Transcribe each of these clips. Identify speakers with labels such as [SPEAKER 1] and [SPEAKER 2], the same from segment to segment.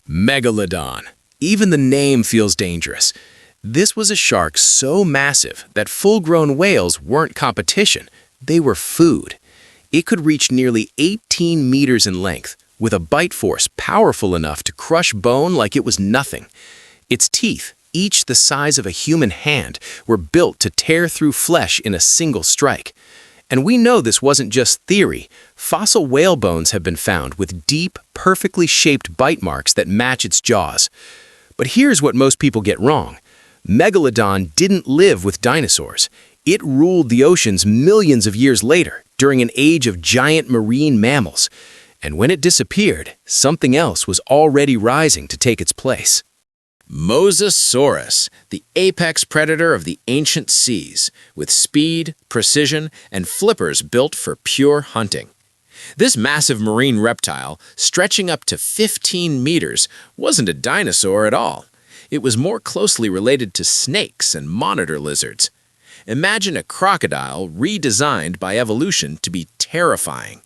[SPEAKER 1] Megalodon. Even the name feels dangerous. This was a shark so massive that full-grown whales weren't competition, they were food. It could reach nearly 18 meters in length, with a bite force powerful enough to crush bone like it was nothing. Its teeth, each the size of a human hand, were built to tear through flesh in a single strike. And we know this wasn't just theory. Fossil whale bones have been found with deep, perfectly shaped bite marks that match its jaws. But here's what most people get wrong. Megalodon didn't live with dinosaurs. It ruled the oceans millions of years later, during an age of giant marine mammals. And when it disappeared, something else was already rising to take its place.
[SPEAKER 2] Mosasaurus, the apex predator of the ancient seas, with speed, precision, and flippers built for pure hunting. This massive marine reptile, stretching up to 15 meters, wasn't a dinosaur at all. It was more closely related to snakes and monitor lizards. Imagine a crocodile redesigned by evolution to be terrifying.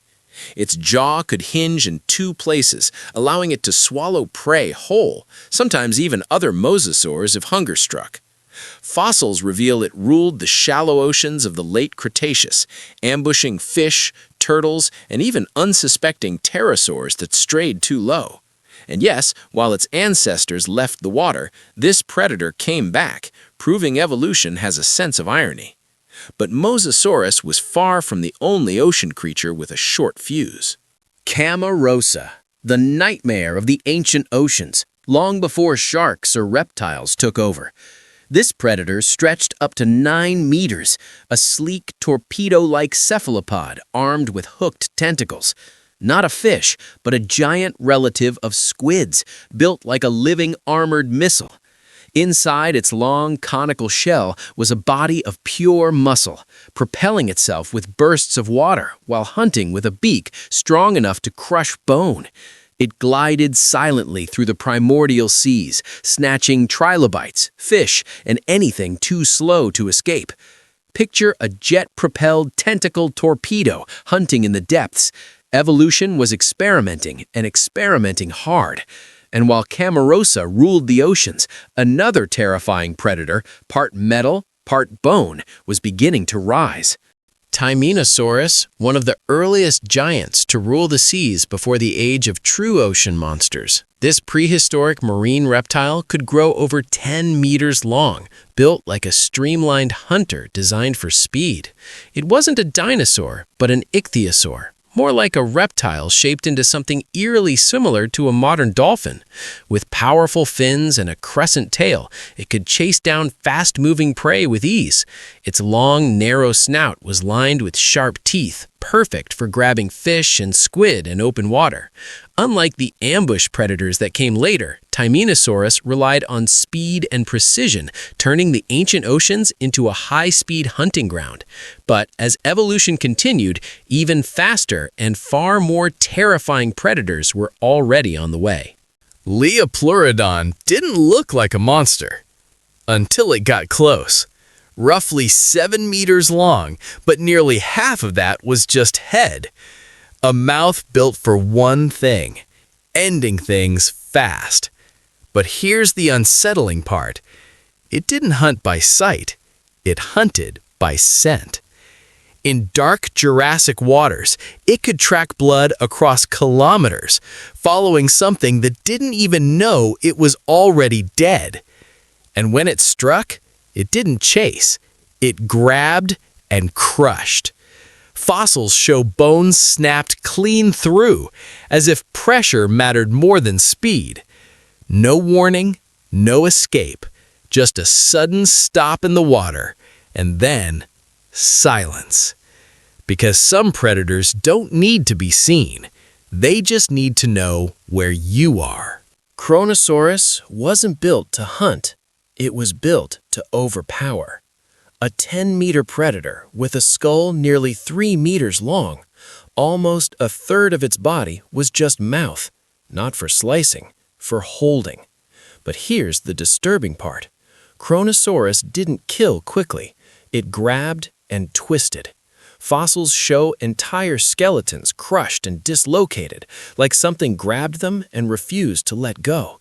[SPEAKER 2] Its jaw could hinge in two places, allowing it to swallow prey whole, sometimes even other mosasaurs if hunger struck. Fossils reveal it ruled the shallow oceans of the late Cretaceous, ambushing fish, turtles, and even unsuspecting pterosaurs that strayed too low. And yes, while its ancestors left the water, this predator came back, proving evolution has a sense of irony. But Mosasaurus was far from the only ocean creature with a short fuse.
[SPEAKER 1] Chronosaurus, the nightmare of the ancient oceans, long before sharks or reptiles took over. This predator stretched up to 9 meters, a sleek, torpedo-like cephalopod armed with hooked tentacles. Not a fish, but a giant relative of squids, built like a living armored missile. Inside its long, conical shell was a body of pure muscle, propelling itself with bursts of water while hunting with a beak strong enough to crush bone. It glided silently through the primordial seas, snatching trilobites, fish, and anything too slow to escape. Picture a jet-propelled tentacled torpedo hunting in the depths. Evolution was experimenting, and experimenting hard. And while Chronosaurus ruled the oceans, another terrifying predator, part metal, part bone, was beginning to rise.
[SPEAKER 2] Tyinosaurus, one of the earliest giants to rule the seas before the age of true ocean monsters. This prehistoric marine reptile could grow over 10 meters long, built like a streamlined hunter designed for speed. It wasn't a dinosaur, but an ichthyosaur. More like a reptile shaped into something eerily similar to a modern dolphin. With powerful fins and a crescent tail, it could chase down fast-moving prey with ease. Its long, narrow snout was lined with sharp teeth, perfect for grabbing fish and squid in open water. Unlike the ambush predators that came later, Tyinosaurus relied on speed and precision, turning the ancient oceans into a high-speed hunting ground. But as evolution continued, even faster and far more terrifying predators were already on the way.
[SPEAKER 1] Livyatan didn't look like a monster until it got close. Roughly 7 meters long, but nearly half of that was just head. A mouth built for one thing, ending things fast. But here's the unsettling part. It didn't hunt by sight, it hunted by scent. In dark Jurassic waters, it could track blood across kilometers, following something that didn't even know it was already dead. And when it struck, it didn't chase, it grabbed and crushed. Fossils show bones snapped clean through, as if pressure mattered more than speed. No warning, no escape, just a sudden stop in the water, and then silence. Because some predators don't need to be seen, they just need to know where you are.
[SPEAKER 3] Chronosaurus wasn't built to hunt, it was built to overpower. A 10-meter predator with a skull nearly 3 meters long, almost a third of its body was just mouth, not for slicing, for holding. But here's the disturbing part. Chronosaurus didn't kill quickly. It grabbed and twisted. Fossils show entire skeletons crushed and dislocated, like something grabbed them and refused to let go.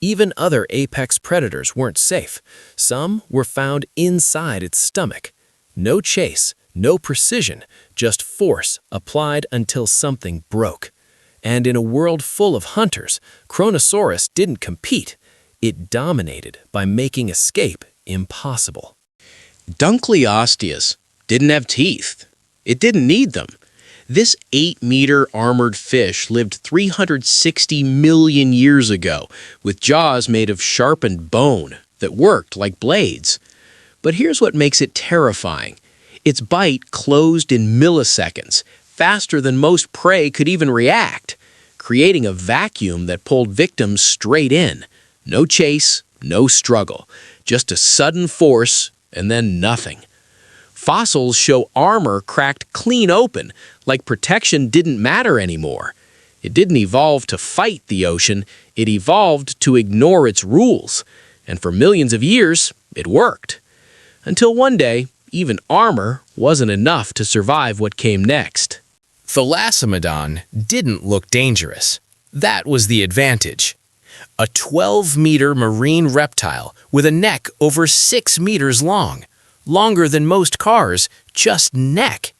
[SPEAKER 3] Even other apex predators weren't safe. Some were found inside its stomach. No chase, no precision, just force applied until something broke. And in a world full of hunters, Chronosaurus didn't compete. It dominated by making escape impossible.
[SPEAKER 2] Dunkleosteus didn't have teeth. It didn't need them. This 8-meter armored fish lived 360 million years ago, with jaws made of sharpened bone that worked like blades. But here's what makes it terrifying. Its bite closed in milliseconds, faster than most prey could even react, creating a vacuum that pulled victims straight in. No chase, no struggle, just a sudden force and then nothing. Fossils show armor cracked clean open, like protection didn't matter anymore. It didn't evolve to fight the ocean, it evolved to ignore its rules. And for millions of years, it worked. Until one day, even armor wasn't enough to survive what came next.
[SPEAKER 1] Thalassomedon didn't look dangerous. That was the advantage. A 12-meter marine reptile with a neck over 6 meters long. Longer than most cars, just neck.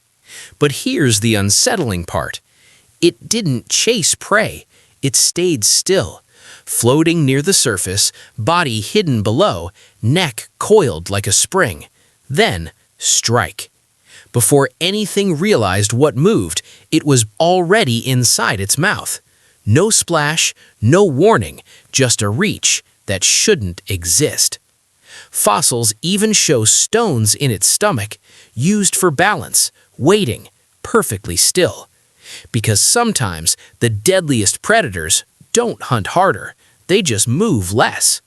[SPEAKER 1] But here's the unsettling part. It didn't chase prey. It stayed still, floating near the surface, body hidden below, neck coiled like a spring. Then, strike. Before anything realized what moved, it was already inside its mouth. No splash, no warning, just a reach that shouldn't exist. Fossils even show stones in its stomach, used for balance, waiting, perfectly still. Because sometimes the deadliest predators don't hunt harder, they just move less.